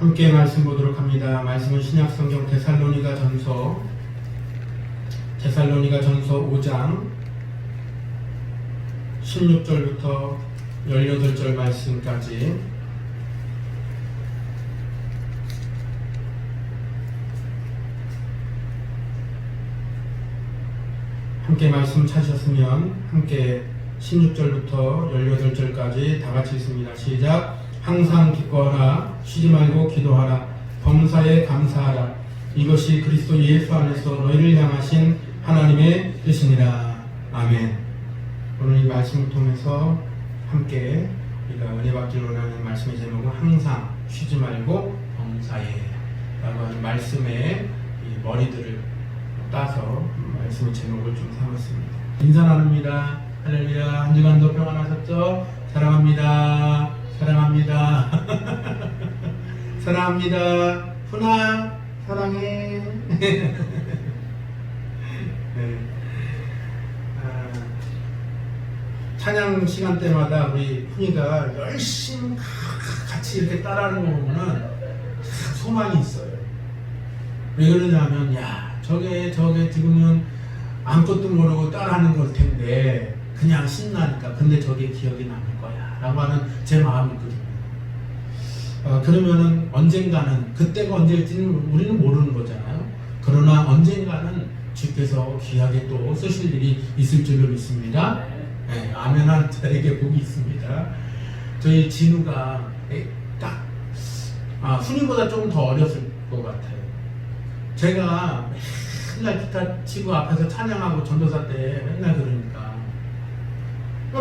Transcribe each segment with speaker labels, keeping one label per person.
Speaker 1: 함께 말씀 보도록 합니다. 말씀은 신약성경 데살로니가 전서 5장 16절부터 18절 말씀까지 함께 말씀 찾으셨으면 함께 16절부터 18절까지 다 같이 읽습니다. 시작. 항상 기뻐하라, 쉬지 말고 기도하라, 범사에 감사하라. 이것이 그리스도 예수 안에서 너희를 향하신 하나님의 뜻이니라. 아멘. 오늘 이 말씀을 통해서 함께 우리가 은혜 받기를 원하는 말씀의 제목은 항상 쉬지 말고 범사에 라고 하는 말씀의 이 머리들을 따서 말씀의 제목을 좀 삼았습니다. 인사 나눕니다. 할렐루야. 한 주간도 평안하셨죠? 사랑합니다. 사랑합니다. 사랑합니다. 훈아 사랑해. 네. 찬양 시간 때마다 우리 훈이가 열심히 같이 이렇게 따라하는 거 보면은 소망이 있어요. 왜 그러냐면 저게 지금은 아무것도 모르고 따라하는 걸 텐데 그냥 신나니까 근데 저게 기억이 남을 거야 라고 하는 제 마음이 있거든요. 그러면은 언젠가는 그때가 언제일지는 우리는 모르는 거잖아요. 그러나 언젠가는 주께서 귀하게 또 쓰실 일이 있을 줄로 믿습니다. 네, 아멘한 자에게 복이 있습니다. 저희 진우가 딱 훈이보다 조금 더 어렸을 것 같아요. 제가 맨날 기타 치고 앞에서 찬양하고 전도사 때 맨날 그러니까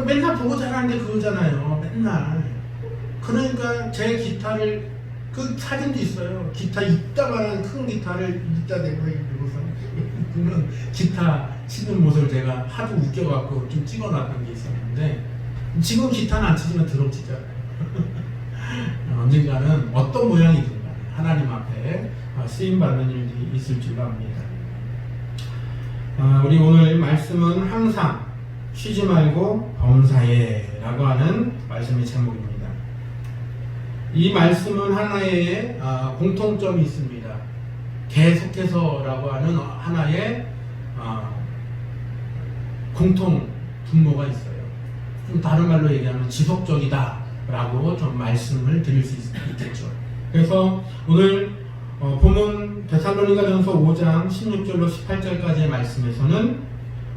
Speaker 1: 맨날 보고 자라는 게 그거잖아요. 맨날. 그러니까 제 기타를 그 사진도 있어요. 기타 이따만한 큰 기타를 이따 대고 이러고서 그런 기타 치는 모습을 제가 하도 웃겨갖고 좀 찍어놨던 게 있었는데 지금 기타는 안 치지만 드럼 치잖아요. 언젠가는 어떤 모양이든 하나님 앞에 쓰임받는 일이 있을 줄로 압니다. 우리 오늘 말씀은 항상 쉬지 말고 범사에 라고 하는 말씀의 제목입니다. 이 말씀은 하나의 공통점이 있습니다. 계속해서 라고 하는 하나의 공통 분모가 있어요. 좀 다른 말로 얘기하면 지속적이다 라고 좀 말씀을 드릴 수 있겠죠. 그래서 오늘 본문 데살로니가전서 5장 16절로 18절까지의 말씀에서는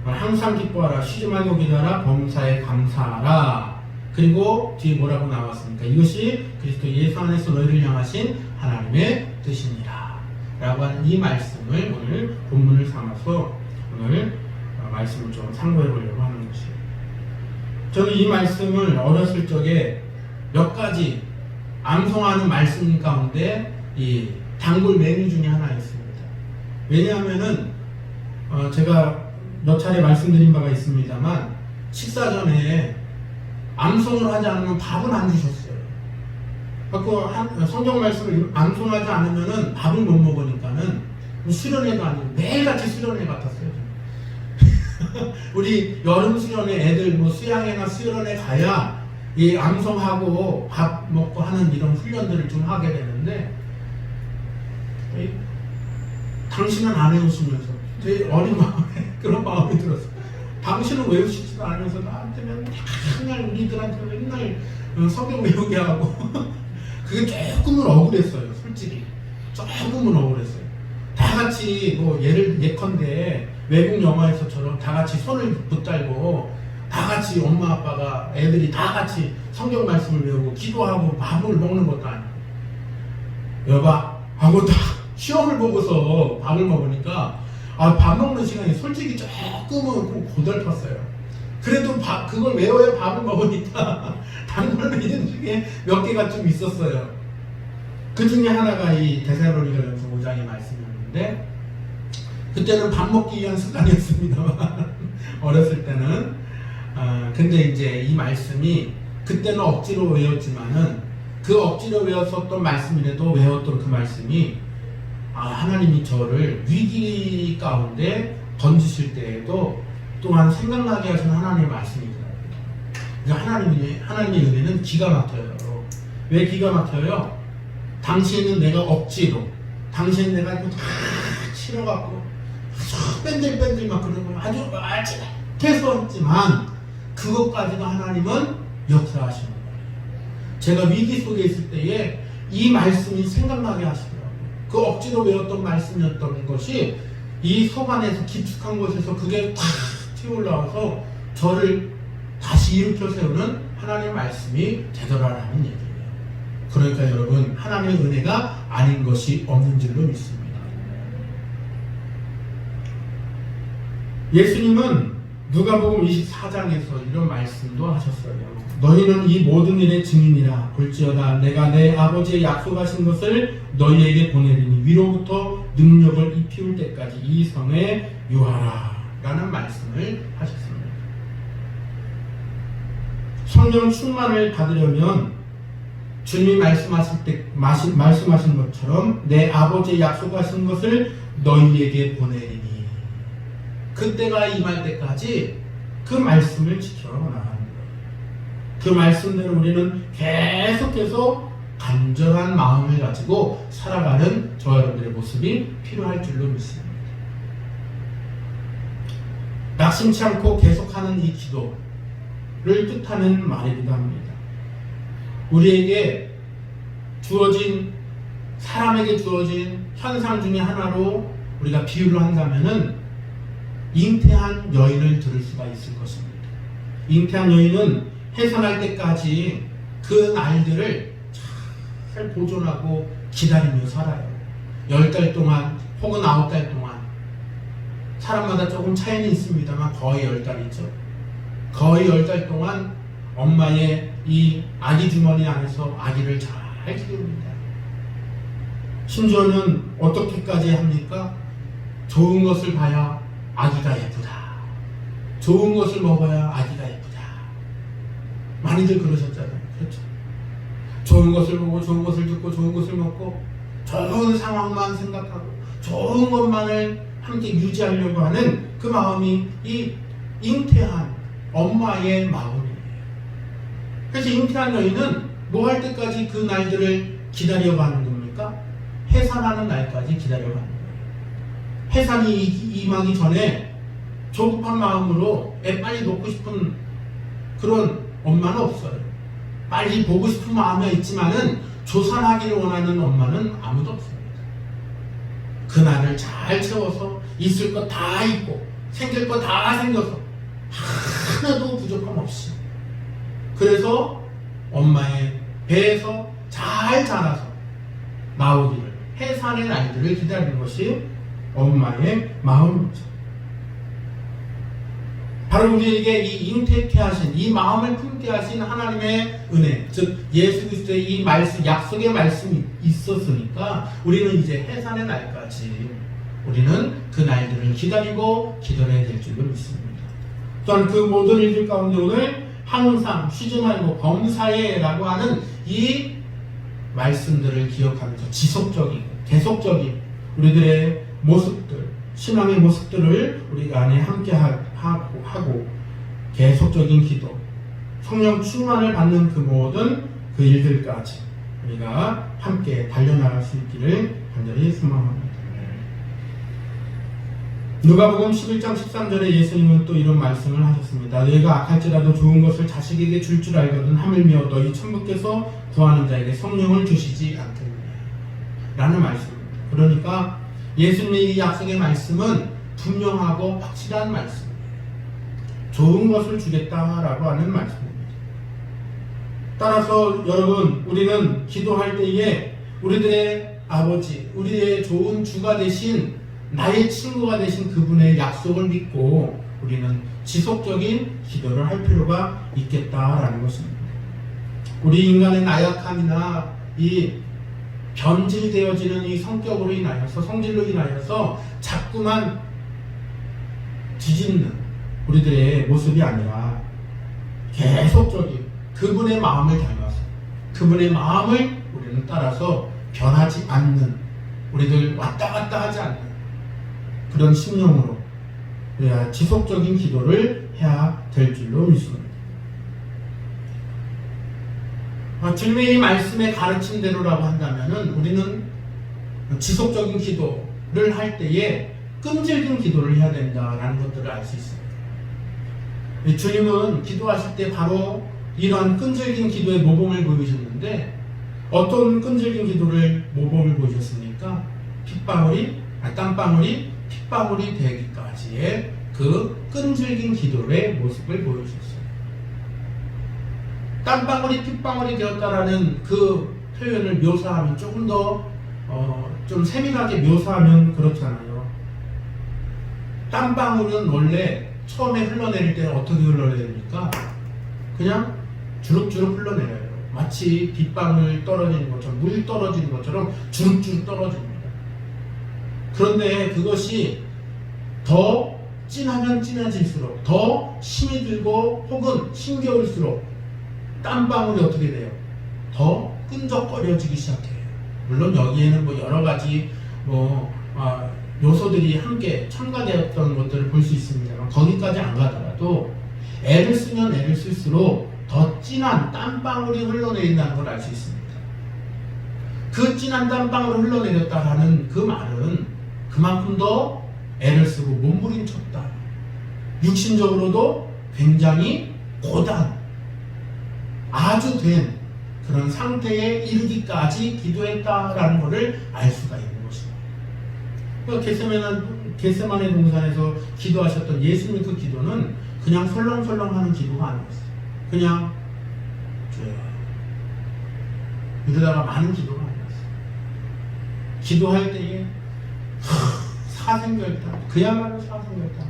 Speaker 1: 항상 기뻐하라, 쉬지 말고 기도하라, 범사에 감사하라. 그리고 뒤에 뭐라고 나왔습니까? 이것이 그리스도 예수 안에서 너희를 향하신 하나님의 뜻이니라 라고 하는 이 말씀을 오늘 본문을 삼아서 오늘 말씀을 좀 상고해 보려고 하는 것이에요. 저는 이 말씀을 어렸을 적에 몇 가지 암송하는 말씀 가운데 이 단골 메뉴 중에 하나였습니다. 왜냐하면은 제가 몇 차례 말씀드린 바가 있습니다만 식사 전에 암송을 하지 않으면 밥은 안 주셨어요. 그 성경 말씀을 암송하지 않으면은 밥을 못 먹으니까는 수련회도 아니고 매일같이 수련회 같았어요. 우리 여름 수련회 애들 수양회나 수련회 가야 이 암송하고 밥 먹고 하는 이런 훈련들을 좀 하게 되는데 당신은 안 해오시면서 되게 어린 마음에 그런 마음이 들었어요. 당신은 외우시지도 않으면서 나한테는 맨날 우리들한테 맨날 성경 외우게 하고 그게 조금은 억울했어요. 솔직히 조금은 억울했어요. 다 같이 예컨대 외국 영화에서처럼 다 같이 손을 붙들고 다 같이 엄마 아빠가 애들이 다 같이 성경 말씀을 외우고 기도하고 밥을 먹는 것도 아니고 여봐 하고 다 시험을 보고서 밥을 먹으니까 밥 먹는 시간이 솔직히 조금은 고달팠어요. 그래도 그걸 외워야 밥을 먹으니까 단골 메뉴 중에 몇 개가 좀 있었어요. 그 중에 하나가 이 데살로니가전서 5장의 말씀이었는데 그때는 밥 먹기 위한 습관이었습니다만 어렸을 때는 근데 이제 이 말씀이 그때는 억지로 외웠지만은 그 억지로 외웠었던 말씀이라도 외웠던 그 말씀이 하나님이 저를 위기 가운데 던지실 때에도 또한 생각나게 하신 하나님의 말씀이더라고요. 하나님의 은혜는 기가 막혀요. 왜 기가 막혀요? 당신은 내가 억지로, 당신은 내가 이거 다 치러갖고 아주 뺀들뺀들 막 그런 걸 아주 최소했지만 그것까지도 하나님은 역사하시는 거예요. 제가 위기 속에 있을 때에 이 말씀이 생각나게 하시더라고요. 그 억지로 외웠던 말씀이었던 것이 이 속 안에서 깊숙한 곳에서 그게 탁 튀어올라와서 저를 다시 일으켜 세우는 하나님의 말씀이 되더라라는 얘기예요. 그러니까 여러분, 하나님의 은혜가 아닌 것이 없는 줄로 믿습니다. 예수님은 누가복음 24장에서 이런 말씀도 하셨어요. 너희는 이 모든 일의 증인이라. 볼지어다 내가 내 아버지의 약속하신 것을 너희에게 보내리니 위로부터 능력을 입히울 때까지 이 성에 유하라 라는 말씀을 하셨습니다. 성령 충만을 받으려면 주님이 말씀하신 것처럼 내 아버지의 약속하신 것을 너희에게 보내리니, 그때가 임할 때까지 그 말씀을 지켜나가는 거예요. 그 말씀대로 우리는 계속해서 간절한 마음을 가지고 살아가는 저와 여러분들의 모습이 필요할 줄로 믿습니다. 낙심치 않고 계속하는 이 기도를 뜻하는 말이기도 합니다. 우리에게 주어진, 사람에게 주어진 현상 중에 하나로 우리가 비유를 한다면은 잉태한 여인을 들을 수가 있을 것입니다. 잉태한 여인은 해산할 때까지 그 날들을 잘 보존하고 기다리며 살아요. 10달 동안 혹은 9달 동안, 사람마다 조금 차이는 있습니다만 거의 10달이죠. 거의 10달 동안 엄마의 이 아기 주머니 안에서 아기를 잘 키웁니다. 심지어는 어떻게까지 합니까? 좋은 것을 봐야 아기가 예쁘다. 좋은 것을 먹어야 아기가 예쁘다. 많이들 그러셨잖아요. 그렇죠? 좋은 것을 보고 좋은 것을 듣고 좋은 것을 먹고 좋은 상황만 생각하고 좋은 것만을 함께 유지하려고 하는 그 마음이 이 잉태한 엄마의 마음이에요. 그래서 잉태한 여인은 뭐 할 때까지 그 날들을 기다려가는 겁니까? 해산하는 날까지 기다려가는 거예요. 해산이 임하기 전에 조급한 마음으로 애 빨리 놓고 싶은 그런 엄마는 없어요. 빨리 보고 싶은 마음이 있지만은 조산하기를 원하는 엄마는 아무도 없습니다. 그날을 잘 채워서 있을 거 다 있고 생길 거 다 생겨서 하나도 부족함 없이, 그래서 엄마의 배에서 잘 자라서 나오기를, 해산의 날들을 기다리는 것이 엄마의 마음이죠. 바로 우리에게 이 잉태케 하신, 이 마음을 품게 하신 하나님의 은혜, 즉 예수 그리스도의 이 말씀, 약속의 말씀이 있었으니까 우리는 이제 해산의 날까지 우리는 그 날들을 기다리고 기다려야 될 줄로 믿습니다. 또한 그 모든 일들 가운데 오늘 항상 쉬지 말고 범사에라고 하는 이 말씀들을 기억하면서 지속적인, 계속적인 우리들의 모습들, 신앙의 모습들을 우리 안에 함께 하고 계속적인 기도, 성령 충만을 받는 그 모든 그 일들까지 우리가 함께 달려나갈 수 있기를 간절히 소망합니다. 누가복음 11장 13절에 예수님은 또 이런 말씀을 하셨습니다. 너희가 악할지라도 좋은 것을 자식에게 줄 줄 알거든 하물며 너희 천부께서 구하는 자에게 성령을 주시지 않겠느냐 라는 말씀입니다. 그러니까 예수님의 이 약속의 말씀은 분명하고 확실한 말씀이에요. 좋은 것을 주겠다라고 하는 말씀입니다. 따라서 여러분, 우리는 기도할 때에 우리들의 아버지, 우리의 좋은 주가 되신, 나의 친구가 되신 그분의 약속을 믿고 우리는 지속적인 기도를 할 필요가 있겠다라는 것입니다. 우리 인간의 나약함이나 이 변질되어지는 이 성격으로 인하여서, 성질로 인하여서 자꾸만 뒤집는 우리들의 모습이 아니라 계속적인 그분의 마음을 닮아서, 그분의 마음을 우리는 따라서 변하지 않는, 우리들 왔다 갔다 하지 않는 그런 심령으로 우리가 지속적인 기도를 해야 될 줄로 믿습니다. 주님의 이 말씀의 가르침대로라고 한다면은 우리는 지속적인 기도를 할 때에 끈질긴 기도를 해야 된다라는 것들을 알 수 있습니다. 주님은 기도하실 때 바로 이러한 끈질긴 기도의 모범을 보이셨는데 어떤 끈질긴 기도를 모범을 보이셨습니까? 땀방울이 핏방울이 되기까지의 그 끈질긴 기도의 모습을 보여주셨어요. 땀방울이 핏방울이 되었다라는 그 표현을 묘사하면 조금 더 좀 세밀하게 묘사하면 그렇잖아요. 땀방울은 원래 처음에 흘러내릴 때는 어떻게 흘러내립니까? 그냥 주룩주룩 흘러내려요. 마치 빗방울 떨어지는 것처럼, 물 떨어지는 것처럼 주룩주룩 떨어집니다. 그런데 그것이 더 진하면 진해질수록, 더 힘이 들고 혹은 힘겨울수록 땀방울이 어떻게 돼요? 더 끈적거려지기 시작해요. 물론 여기에는 뭐 여러 가지 요소들이 함께 첨가되었던 것들을 볼 수 있습니다만 거기까지 안 가더라도 애를 쓰면 애를 쓸수록 더 진한 땀방울이 흘러내린다는 걸 알 수 있습니다. 그 진한 땀방울이 흘러내렸다라는 그 말은 그만큼 더 애를 쓰고 몸부림쳤다. 육신적으로도 굉장히 고단, 아주 된 그런 상태에 이르기까지 기도했다라는 것을 알 수가 있는 것입니다. 겟세마네 동산에서 기도하셨던 예수님 그 기도는 그냥 설렁설렁하는 기도가 아니었어요. 그냥 이러다가 많은 기도가 아니었어요. 기도할 때에 사생결단, 그야말로 사생결단.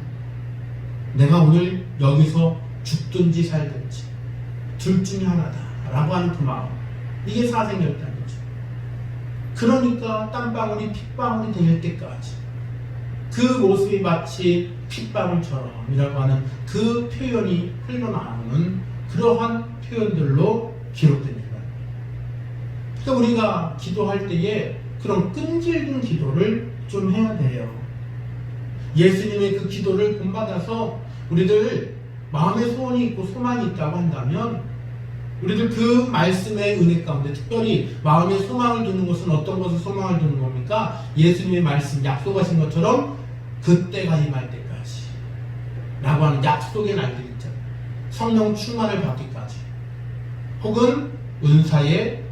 Speaker 1: 내가 오늘 여기서 죽든지 살든지 둘 중에 하나다 라고 하는 그 마음, 이게 사생결단이죠. 그러니까 땀방울이 핏방울이 될 때까지 그 모습이 마치 핏방울처럼이라고 하는 그 표현이 흘러나오는 그러한 표현들로 기록됩니다. 그러니까 우리가 기도할 때에 그런 끈질긴 기도를 좀 해야 돼요. 예수님의 그 기도를 본받아서 우리들 마음의 소원이 있고 소망이 있다고 한다면 우리들 그 말씀의 은혜 가운데 특별히 마음에 소망을 두는 것은 어떤 것을 소망을 두는 겁니까? 예수님의 말씀 약속하신 것처럼 그때가 임할 때까지 라고 하는 약속의 날들 있잖아요. 성령 충만을 받기까지 혹은 은사의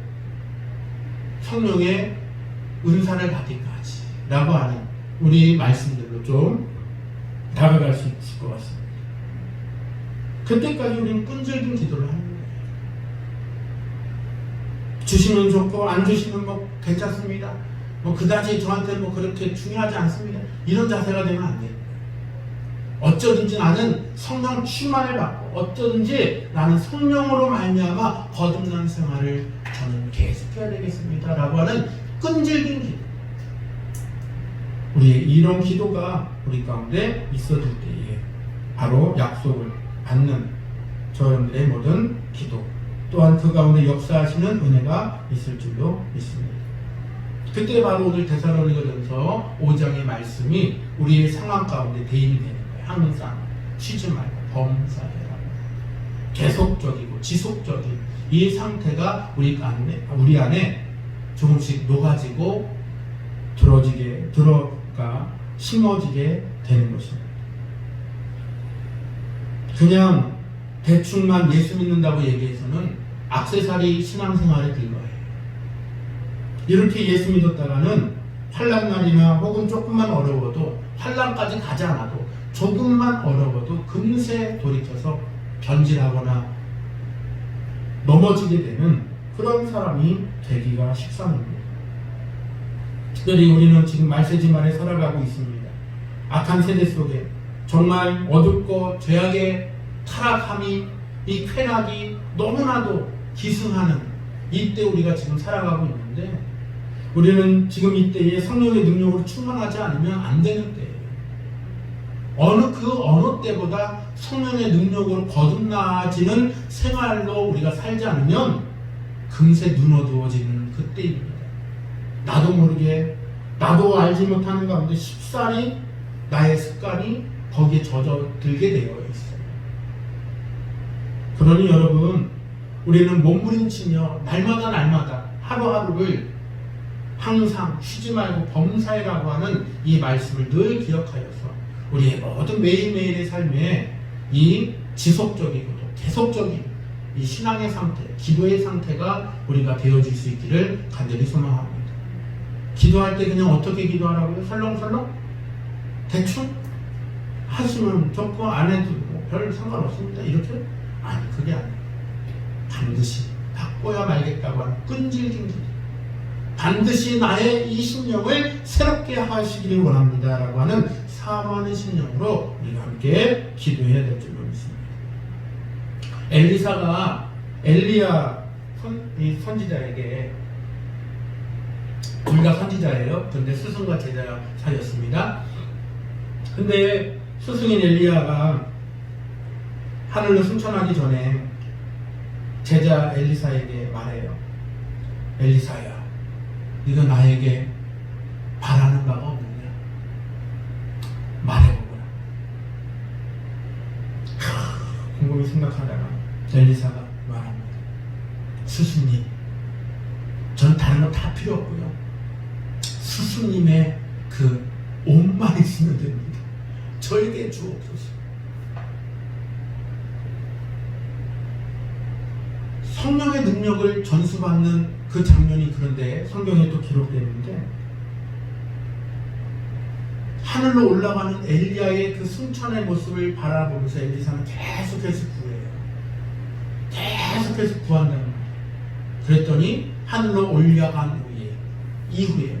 Speaker 1: 성령의 은사를 받기까지 라고 하는 우리 말씀들로 좀 다가갈 수 있을 것 같습니다. 그때까지 우리는 끈질긴 기도를 하는 거예요. 주시면 좋고 안 주시면 뭐 괜찮습니다. 뭐 그다지 저한테 뭐 그렇게 중요하지 않습니다. 이런 자세가 되면 안 돼요. 어쩌든지 나는 성령 충만을 받고 어쩌든지 나는 성령으로 말미암아 거듭난 생활을 저는 계속해야 되겠습니다 라고 하는 끈질긴 기도, 우리의 이런 기도가 우리 가운데 있어질 때에 바로 약속을 받는 저희들의 모든 기도, 또한 그 가운데 역사하시는 은혜가 있을 줄로 믿습니다. 그때 바로 오늘 데살로니가전서 5장의 말씀이 우리의 상황 가운데 대입이 되는 거예요. 항상 쉬지 말고 범사해라. 계속적이고 지속적인 이 상태가 우리 안에 조금씩 녹아지고 들어가 심어지게 되는 것입니다. 그냥 대충만 예수 믿는다고 얘기해서는 액세서리 신앙생활에 불과해요. 이렇게 예수 믿었다가는 환난날이나 혹은 조금만 어려워도 환난까지 가지 않아도 조금만 어려워도 금세 돌이켜서 변질하거나 넘어지게 되는 그런 사람이 되기가 십상입니다. 특별히 우리는 지금 말세지만에 살아가고 있습니다. 악한 세대 속에 정말 어둡고 죄악의 타락함이, 이 쾌락이 너무나도 기승하는 이때 우리가 지금 살아가고 있는데 우리는 지금 이때에 성령의 능력으로 충만하지 않으면 안 되는 때예요. 어느 때보다 성령의 능력으로 거듭나지는 생활로 우리가 살지 않으면 금세 눈 어두워지는 그때입니다. 나도 모르게 나도 알지 못하는 가운데 쉽사리 나의 습관이 거기에 젖어들게 되어 있어요. 그러니 여러분, 우리는 몸부림치며 날마다 하루하루를 항상 쉬지 말고 범사에라고 하는 이 말씀을 늘 기억하여서 우리의 모든 매일매일의 삶에 이 지속적이고 계속적인 이 신앙의 상태, 기도의 상태가 우리가 되어질 수 있기를 간절히 소망합니다. 기도할 때 그냥 어떻게 기도하라고요? 설렁설렁? 대충? 하시면 좋고 안 해도 별 상관없습니다. 이렇게? 아니, 그게 아니에요. 반드시 바꿔야 말겠다고 하는 끈질긴 기도. 반드시 나의 이 심령을 새롭게 하시기를 원합니다 라고 하는 사모하는 심령으로 우리가 함께 기도해야 될 줄로 믿습니다. 엘리사가 엘리야 선지자에게, 둘 다 선지자예요. 근데 스승과 제자 사이였습니다. 근데 스승인 엘리야가 하늘로 승천하기 전에 제자 엘리사에게 말해요. 엘리사야, 네가 나에게 바라는 바가 없느냐? 말해보거라. 곰곰이 생각하다가 엘리사가 말합니다. 스승님, 전 다른 거 다 필요 없고요. 스승님의 그 옷만 있으면 됩니다. 저에게 주옵소서. 성령의 능력을 전수받는 그 장면이 그런데 성경에 또 기록되는데, 하늘로 올라가는 엘리야의 그 승천의 모습을 바라보면서 엘리사는 계속해서 구해요. 계속해서 구한다는 거예요. 그랬더니 하늘로 올라간 이후에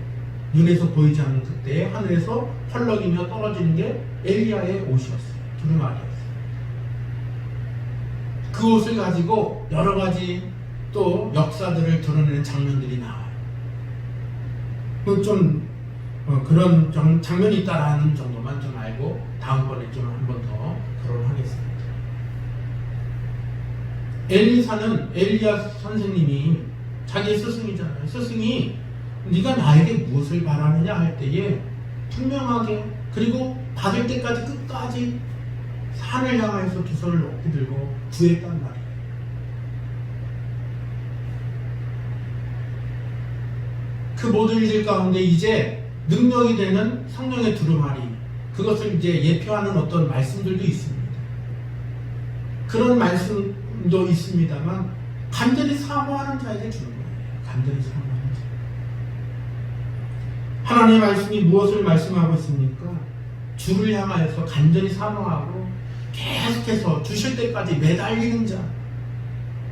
Speaker 1: 눈에서 보이지 않는 그때에 하늘에서 펄럭이며 떨어지는 게 엘리야의 옷이었어요. 두루마리였어요. 그 옷을 가지고 여러 가지 또 역사들을 드러내는 장면들이 나와요. 좀 그런 장면이 있다라는 정도만 좀 알고 다음번에 좀 한 번 더 거론하겠습니다. 엘리사는 엘리야 선생님이 자기 스승이잖아요. 스승이 네가 나에게 무엇을 바라느냐 할 때에 분명하게, 그리고 받을 때까지 끝까지 산을 향해서 두 손을 높이 들고 구했단 말이에요. 그 모든 일들 가운데 이제 능력이 되는 성령의 두루마리, 그것을 이제 예표하는 어떤 말씀들도 있습니다. 그런 말씀도 있습니다만 간절히 사모하는 자에게 주는 거예요. 간절히 사모하는 자. 하나님의 말씀이 무엇을 말씀하고 있습니까? 주를 향하여서 간절히 사모하고 계속해서 주실 때까지 매달리는 자,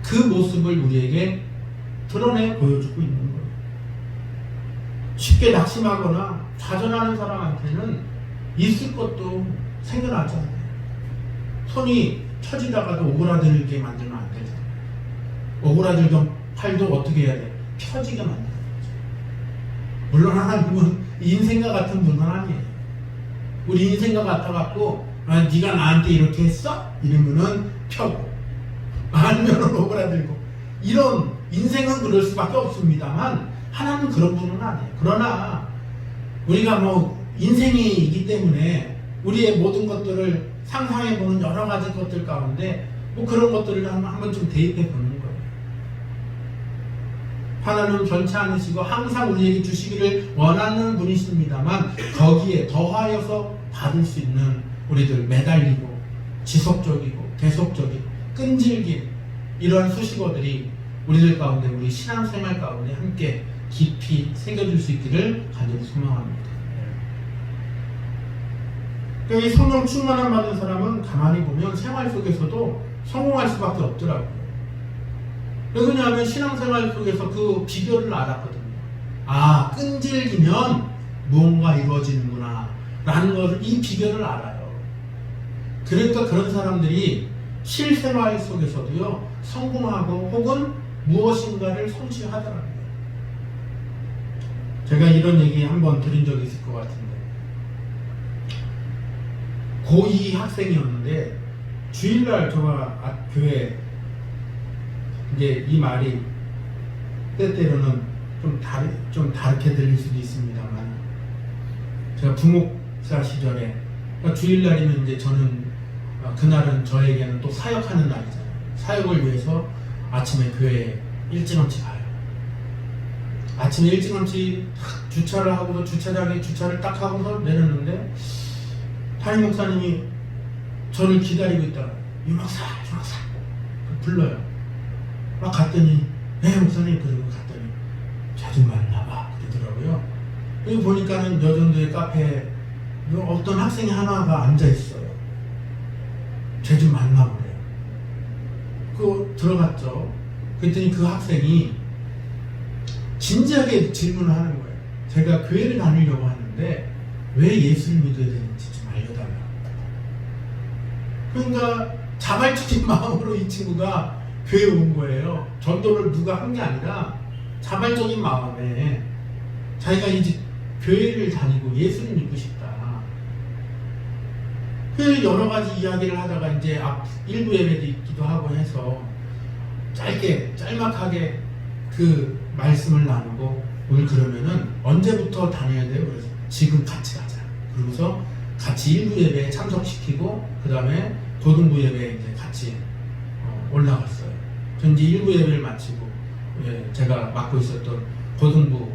Speaker 1: 그 모습을 우리에게 드러내 보여주고 있는 거예요. 쉽게 낙심하거나 좌절하는 사람한테는 있을 것도 생겨나지 않아요. 손이 처지다가도 오그라들게 만들면 안 되잖아요. 오그라들던 팔도 어떻게 해야 돼? 펴지게 만드는 거죠. 물론 하나님은 인생과 같은 분은 아니에요. 우리 인생과 같아갖고 네가 나한테 이렇게 했어? 이러면은 펴고 아니면 오그라들고, 이런 인생은 그럴 수밖에 없습니다만 하나님은 그런 분은 아니에요. 그러나 우리가 인생이기 때문에 우리의 모든 것들을 상상해보는 여러 가지 것들 가운데 그런 것들을 한번 좀 대입해보는 거예요. 하나님은 변치 않으시고 항상 우리에게 주시기를 원하는 분이십니다만 거기에 더하여서 받을 수 있는 우리들 매달리고 지속적이고 계속적이고 끈질긴 이러한 수식어들이 우리들 가운데, 우리 신앙생활 가운데 함께 깊이 새겨질 수 있기를 간절히 소망합니다. 이 성령 충만함 받은 사람은 가만히 보면 생활 속에서도 성공할 수밖에 없더라고요. 왜 그러냐면 신앙생활 속에서 그 비결을 알았거든요. 아, 끈질기면 무언가 이루어지는구나 라는 것을, 이 비결을 알아요. 그러니까 그런 사람들이 실생활 속에서도요 성공하고 혹은 무엇인가를 성취하더라고요. 제가 이런 얘기 한번 드린 적이 있을 것 같은데, 고2 학생이었는데 주일날 저가 교회, 이제 이 말이 때때로는 좀 다르게 들릴 수도 있습니다만, 제가 부목사 시절에, 그러니까 주일날이면 이제 저는 그날은 저에게는 또 사역하는 날이잖아요. 사역을 위해서 아침에 교회에 일찌감치 가요. 아침에 일찌감치 주차를 하고서 주차장에 주차를 딱 하고서 내렸는데 담임 목사님이 저를 기다리고 있다가 유목사 불러요. 막 갔더니 네 목사님, 그리고 갔더니 죄 좀 많나봐 그러더라고요. 여기 보니까는 여전도의 카페에 어떤 학생이 하나가 앉아있어요. 죄 좀 많나 보래요. 그 들어갔죠. 그랬더니 그 학생이 진지하게 질문을 하는 거예요. 제가 교회를 다니려고 하는데 왜 예수를 믿어야 되는지 좀 알려달라고. 그러니까 자발적인 마음으로 이 친구가 교회에 온 거예요. 전도를 누가 한 게 아니라 자발적인 마음에 자기가 이제 교회를 다니고 예수를 믿고 싶다. 그 여러 가지 이야기를 하다가 이제 앞 일부 예배도 있기도 하고 해서 짤막하게 그 말씀을 나누고 오늘 그러면은 언제부터 다녀야 돼요? 그래서 지금 같이 가자. 그러면서 같이 일부 예배에 참석시키고 그 다음에 고등부 예배에 이제 같이 올라갔어요. 전 이제 일부 예배를 마치고 제가 맡고 있었던 고등부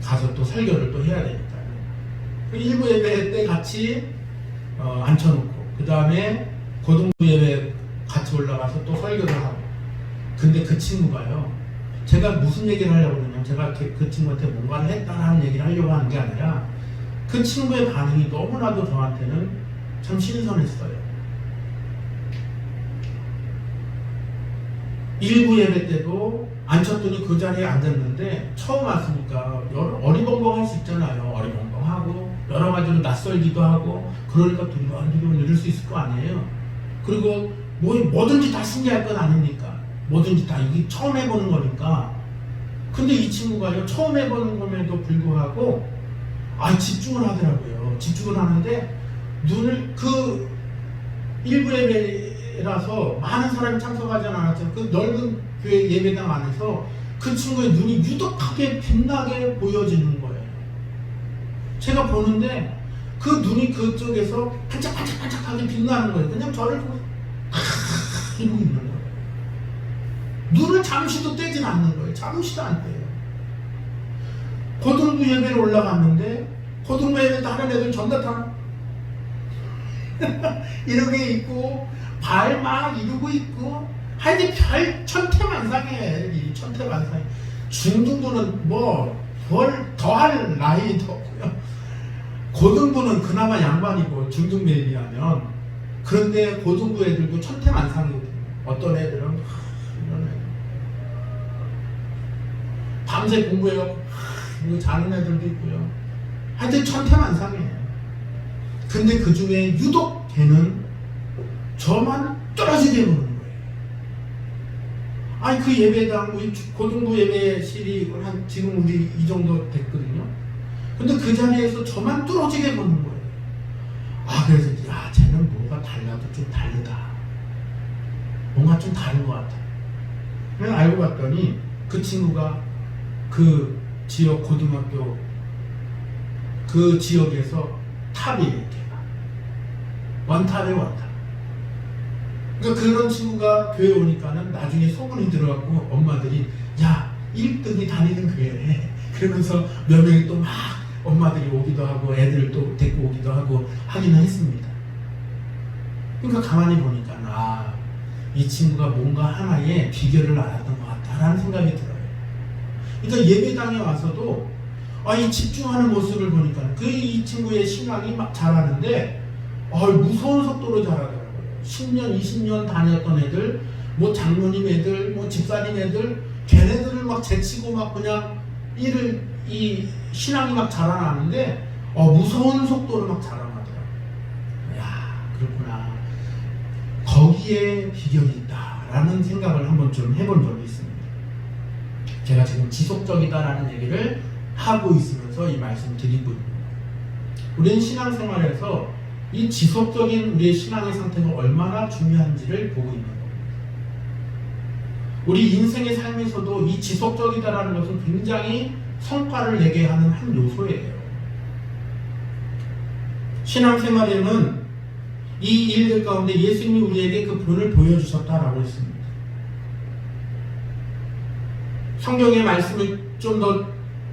Speaker 1: 가서 또 설교를 또 해야 되니까요. 그 일부 예배 때 같이 앉혀놓고 그 다음에 고등부 예배 같이 올라가서 또 설교를 하고. 근데 그 친구가요, 제가 무슨 얘기를 하려고 그러냐면 제가 그 친구한테 뭔가를 했다는 얘기를 하려고 하는 게 아니라 그 친구의 반응이 너무나도 저한테는 참 신선했어요. 일부 예배 때도 앉혔더니 그 자리에 앉았는데 처음 왔으니까 어리벙벙할 수 있잖아요. 어리벙벙하고 여러 가지로 낯설기도 하고 그러니까 두리번두리번 이럴 수 있을 거 아니에요. 그리고 뭐든지 다 신기할 건 아닙니까? 뭐든지 다 이게 처음 해보는 거니까. 근데 이 친구가요, 처음 해보는 것에도 불구하고 집중을 하더라고요. 집중을 하는데 눈을 그 일부 예배라서 많은 사람이 참석하지는 않았지만 그 넓은 교회 예배당 안에서 그 친구의 눈이 유독하게 빛나게 보여지는 거예요. 제가 보는데 그 눈이 그쪽에서 반짝반짝반짝하게 빛나는 거예요. 그냥 저를 보고 이러고 있는 거예요. 눈을 잠시도 떼진 않는 거예요. 잠시도 안 떼요. 고등부 예배를 올라갔는데 고등부 예배 하는 애들 전부 다 이렇게 있고 발 막 이러고 있고 하여튼 별 천태만상이에요. 천태만상. 중등부는 뭘 더할 나이도 없고요. 고등부는 그나마 양반이고 중등부에 비하면. 그런데 고등부 애들도 천태만상이거든요. 어떤 애들은 이런 애들 밤새 공부해요. 자는 애들도 있고요. 하여튼 천태만상이에요. 근데 그 중에 유독 걔는 저만 떨어지게 보는 거예요. 그 예배당, 고등부 예배실이 지금 우리 이 정도 됐거든요. 근데 그 자리에서 저만 떨어지게 보는 거예요. 그래서 쟤는 뭐가 달라도 좀 다르다. 뭔가 좀 다른 것 같아. 그래서 알고 봤더니 그 친구가 그 지역 고등학교 그 지역에서 탑이에요. 걔가 원탑에 원탑. 그러니까 그런 친구가 교회 오니까는 나중에 소문이 들어갖고 엄마들이 1등이 다니는 교회래. 그러면서 몇 명이 또 막 엄마들이 오기도 하고 애들을 또 데리고 오기도 하고 하기는 했습니다. 그러니까 가만히 보니까 이 친구가 뭔가 하나의 비결을 알았던 것 같다라는 생각이 들어요. 그러니까 예배당에 와서도 이 집중하는 모습을 보니까 이 친구의 신앙이 막 자라는데 무서운 속도로 자라더라고요. 10년, 20년 다녔던 애들, 장로님 애들, 집사님 애들, 걔네들을 막 제치고 막 그냥 이 신앙이 막 자라나는데 무서운 속도로 막 자라나더라고요. 그렇구나. 거기에 비결이 있다라는 생각을 한번 좀 해본 적이 있습니다. 제가 지금 지속적이다라는 얘기를 하고 있으면서 이 말씀을 드리고 있습니다. 우리는 신앙생활에서 이 지속적인 우리의 신앙의 상태가 얼마나 중요한지를 보고 있는 겁니다. 우리 인생의 삶에서도 이 지속적이다라는 것은 굉장히 성과를 내게 하는 한 요소예요. 신앙생활에는 이 일들 가운데 예수님이 우리에게 그 본을 보여주셨다라고 했습니다. 성경의 말씀을 좀 더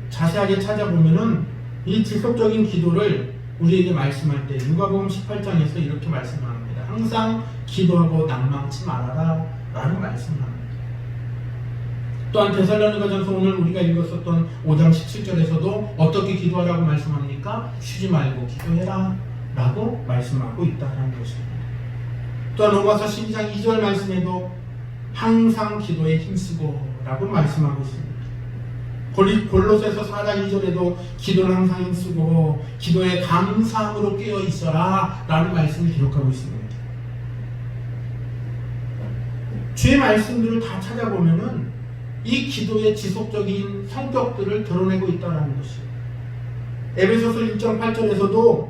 Speaker 1: 자세하게 찾아보면은 이 지속적인 기도를 우리에게 말씀할 때 누가복음 18장에서 이렇게 말씀합니다. 항상 기도하고 낭망치 말아라 라는 말씀을 합니다. 또한 데살로니가전서 오늘 우리가 읽었었던 5장 17절에서도 어떻게 기도하라고 말씀합니까? 쉬지 말고 기도해라 라고 말씀하고 있다는 것입니다. 또한 로마서 12장 2절 말씀에도 항상 기도에 힘쓰고 라고 말씀하고 있습니다. 골로새서 4장 2절에도 기도를 항상 힘쓰고 기도에 감사함으로 깨어 있어라 라는 말씀을 기록하고 있습니다. 주의 말씀들을 다 찾아보면은 이 기도의 지속적인 성격들을 드러내고 있다는 것이에요. 에베소서 1장 8절에서도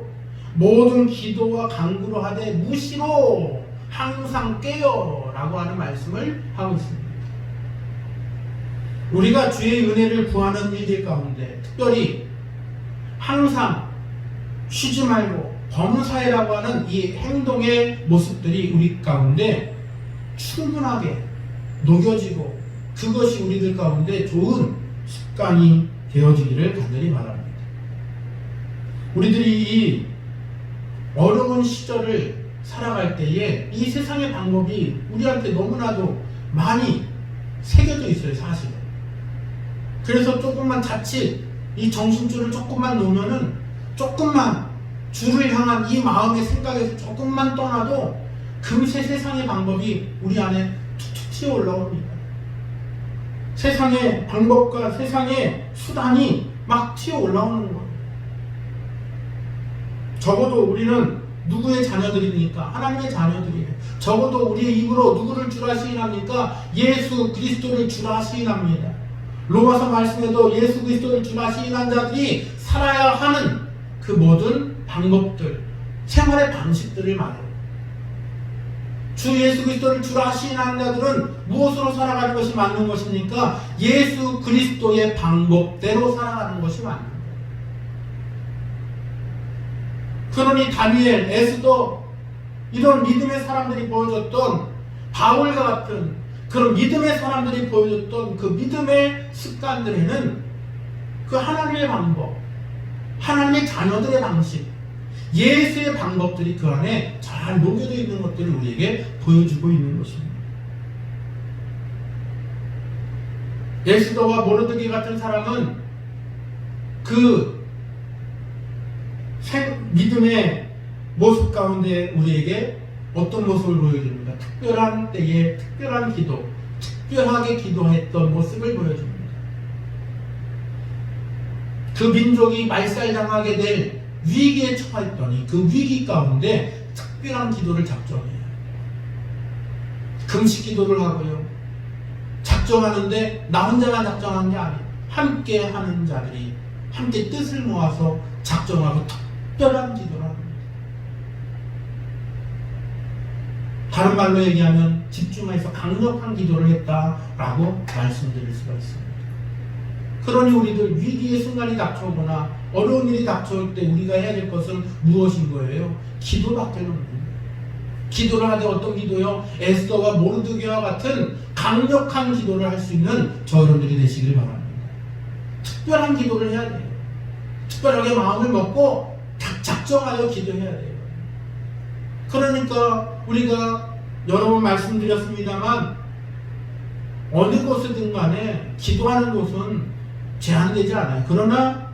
Speaker 1: 모든 기도와 간구로 하되 무시로 항상 깨어 라고 하는 말씀을 하고 있습니다. 우리가 주의 은혜를 구하는 일들 가운데 특별히 항상 쉬지 말고 범사에라고 하는 이 행동의 모습들이 우리 가운데 충분하게 녹여지고 그것이 우리들 가운데 좋은 습관이 되어지기를 간절히 바랍니다. 우리들이 이 어려운 시절을 살아갈 때에 이 세상의 방법이 우리한테 너무나도 많이 새겨져 있어요, 사실은. 그래서 조금만 자칫 이 정신줄을 조금만 놓으면은 조금만 주를 향한 이 마음의 생각에서 조금만 떠나도 금세 세상의 방법이 우리 안에 툭툭 튀어 올라옵니다. 세상의 방법과 세상의 수단이 막 튀어 올라오는 거예요. 적어도 우리는 누구의 자녀들입니까? 하나님의 자녀들이에요. 적어도 우리의 입으로 누구를 주라 시인합니까? 예수 그리스도를 주라 시인합니다. 로마서 말씀에도 예수 그리스도를 주라 시인한 자들이 살아야 하는 그 모든 방법들, 생활의 방식들을 말해요. 주 예수 그리스도를 주라 시인한 자들은 무엇으로 살아가는 것이 맞는 것입니까? 예수 그리스도의 방법대로 살아가는 것이 맞는 거예요. 그러니 다니엘, 에스더 이런 믿음의 사람들이 보여줬던 바울과 같은 그런 믿음의 사람들이 보여줬던 그 믿음의 습관들에는 그 하나님의 방법, 하나님의 자녀들의 방식, 예수의 방법들이 그 안에 잘 녹여져 있는 것들을 우리에게 보여주고 있는 것입니다. 에스더와 모르드게 같은 사람은 그 믿음의 모습 가운데 우리에게 어떤 모습을 보여줍니다. 특별한 때에 특별한 기도, 특별하게 기도했던 모습을 보여줍니다. 그 민족이 말살당하게 될 위기에 처했더니 그 위기 가운데 특별한 기도를 작정해요. 금식 기도를 하고요. 작정하는데 나 혼자만 작정한 게 아니에요. 함께 하는 자들이 함께 뜻을 모아서 작정하고 특별한 기도를 합니다. 다른 말로 얘기하면 집중해서 강력한 기도를 했다라고 말씀드릴 수가 있습니다. 그러니 우리들 위기의 순간이 닥쳐오거나 어려운 일이 닥쳐올 때 우리가 해야 될 것은 무엇인 거예요? 기도밖에 없는 거예요. 기도를 하되 어떤 기도요? 에스더와 모르드게와 같은 강력한 기도를 할 수 있는 저 여러분들이 되시길 바랍니다. 특별한 기도를 해야 돼요. 특별하게 마음을 먹고 작정하여 기도해야 돼요. 그러니까 우리가 여러 번 말씀드렸습니다만 어느 곳이든 간에 기도하는 곳은 제한되지 않아요. 그러나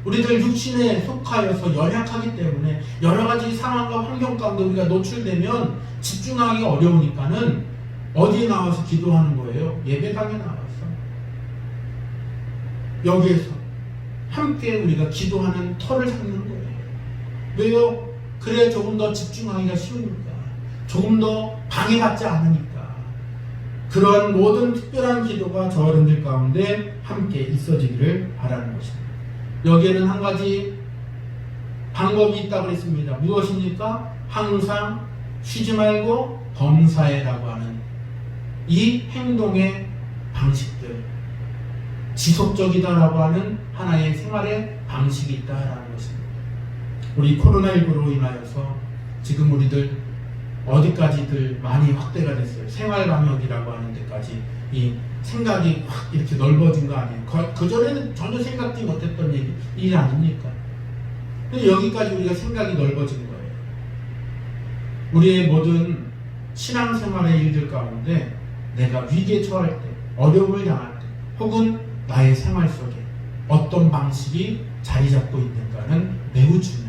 Speaker 1: 우리들 육신에 속하여서 연약하기 때문에 여러 가지 상황과 환경 가운데 우리가 노출되면 집중하기 어려우니까는 어디에 나와서 기도하는 거예요? 예배당에 나와서 여기에서 함께 우리가 기도하는 터를 찾는 거예요. 왜요? 그래 조금 더 집중하기가 쉬우니까, 조금 더 방해받지 않으니까. 그러한 모든 특별한 기도가 저 어른들 가운데 함께 있어지기를 바라는 것입니다. 여기에는 한 가지 방법이 있다고 그랬습니다. 무엇입니까? 항상 쉬지 말고 범사에라고 하는 이 행동의 방식들, 지속적이다라고 하는 하나의 생활의 방식이 있다라는 것입니다. 우리 코로나19로 인하여서 지금 우리들 어디까지들 많이 확대가 됐어요. 생활방역이라고 하는 데까지 이 생각이 확 이렇게 넓어진 거 아니에요. 그전에는 전혀 생각지 못했던 일이 아닙니까? 근데 여기까지 우리가 생각이 넓어진 거예요. 우리의 모든 신앙생활의 일들 가운데 내가 위기에 처할 때, 어려움을 당할 때, 혹은 나의 생활 속에 어떤 방식이 자리 잡고 있는가는 매우 중요해요.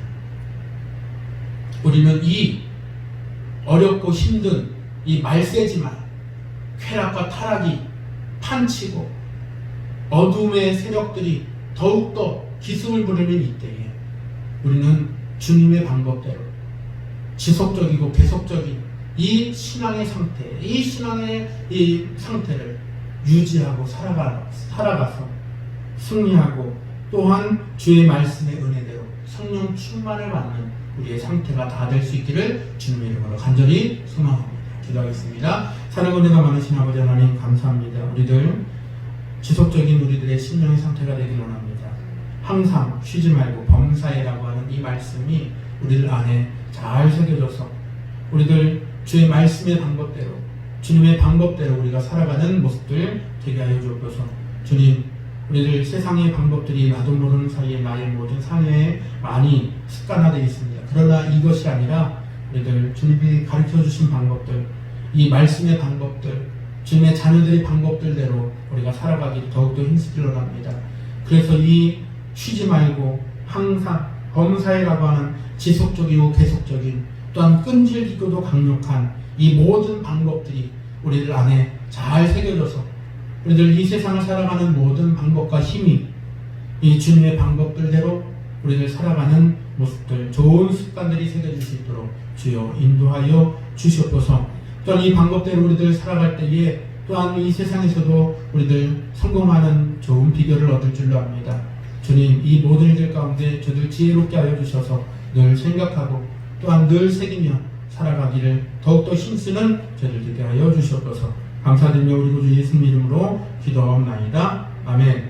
Speaker 1: 우리는 이 어렵고 힘든 이 말세지만 쾌락과 타락이 판치고 어둠의 세력들이 더욱더 기승을 부리는 이때에 우리는 주님의 방법대로 지속적이고 계속적인 이 신앙의 상태, 이 신앙의 이 상태를 유지하고 살아가서 승리하고 또한 주의 말씀의 은혜대로 성령 충만을 받는 우리의 상태가 다 될 수 있기를 주님의 이름으로 간절히 소망합니다. 기도하겠습니다. 사랑과 은혜가 많으신 아버지 하나님 감사합니다. 우리들 지속적인 우리들의 심령의 상태가 되길 원합니다. 항상 쉬지 말고 범사에라고 하는 이 말씀이 우리들 안에 잘 새겨져서 우리들 주의 말씀의 방법대로 주님의 방법대로 우리가 살아가는 모습들 되게 하여 주옵소서. 주님, 우리들 세상의 방법들이 나도 모르는 사이에 나의 모든 삶에 많이 습관화되어 있습니다. 그러나 이것이 아니라 우리들 주님이 가르쳐 주신 방법들, 이 말씀의 방법들, 주님의 자녀들의 방법들대로 우리가 살아가기 더욱더 힘쓰기를 원합니다. 그래서 이 쉬지 말고 항상 범사에라고 하는 지속적이고 계속적인 또한 끈질기고도 강력한 이 모든 방법들이 우리들 안에 잘 새겨져서 우리들 이 세상을 살아가는 모든 방법과 힘이 이 주님의 방법들대로 우리들 살아가는 모습들, 좋은 습관들이 새겨질 수 있도록 주여 인도하여 주시옵소서. 또한 이 방법대로 우리들 살아갈 때에 또한 이 세상에서도 우리들 성공하는 좋은 비결을 얻을 줄로 압니다. 주님, 이 모든 일들 가운데 저들 지혜롭게 하여 주셔서 늘 생각하고 또한 늘 새기며 살아가기를 더욱더 힘쓰는 저들 되게 하여 주시옵소서. 감사드리며 우리 구주 예수님 이름으로 기도하옵나이다. 아멘.